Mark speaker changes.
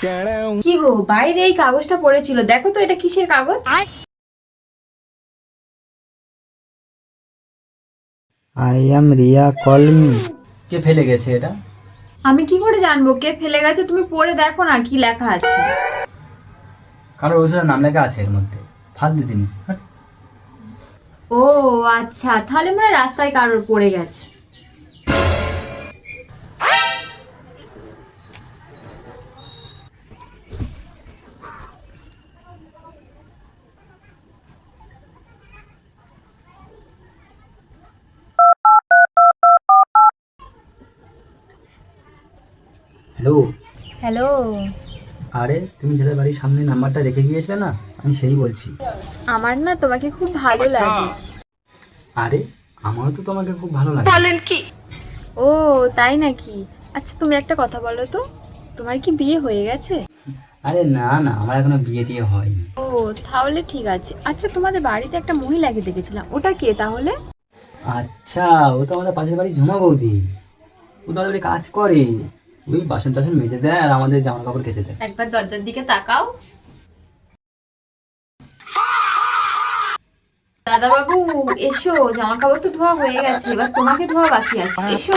Speaker 1: কি গো, বাইরে এই কাগজটা পড়েছিল, দেখো তো এটা কিসের কাগজ?
Speaker 2: I am Riya, call me.
Speaker 3: কে ফেলে গেছে এটা?
Speaker 1: আমি কি করে জানবো কে ফেলে গেছে? তুমি পড়ে দেখো না কি লেখা আছে।
Speaker 3: কারোর ওষুধের নাম লেখা আছে এর মধ্যে, ফালতু জিনিস। হাট।
Speaker 1: ও আচ্ছা, তাহলে মনে হয় রাস্তায় কারোর পড়ে গেছে।
Speaker 3: হ্যালো।
Speaker 1: হ্যালো।
Speaker 3: আরে তুমি যাদের বাড়ির সামনে নাম্বারটা রেখে গিয়েছিলে না, আমি সেই বলছি।
Speaker 1: আমার না তোমাকে খুব ভালো লাগে।
Speaker 3: আরে আমারও তো তোমাকে খুব ভালো লাগে।
Speaker 1: ও তাই নাকি? আচ্ছা তুমি একটা কথা বলো তো, তোমার কি বিয়ে হয়ে গেছে?
Speaker 3: আরে না না, আমার এখনো বিয়ে টিয়ে হয়নি।
Speaker 1: ও তাহলে ঠিক আছে। আচ্ছা তোমাদের বাড়িতে একটা মহিলাকে দেখেছিলাম, ওটা কে তাহলে?
Speaker 3: আচ্ছা, ও তো আমাদের পাশের বাড়ি ঝুমা বৌদি। ও তো আমাদের বাড়ি কাজ করে, ওই বাসন টাসন মেজে দেয় আর আমাদের জামা কাপড় কেচে দেয়।
Speaker 1: একবার দরজার দিকে তাকাও। দাদা বাবু এসো, জামা কাপড় তো ধোয়া হয়ে গেছে, এবার তোমাকে ধোয়া বাকি আছে, এসো।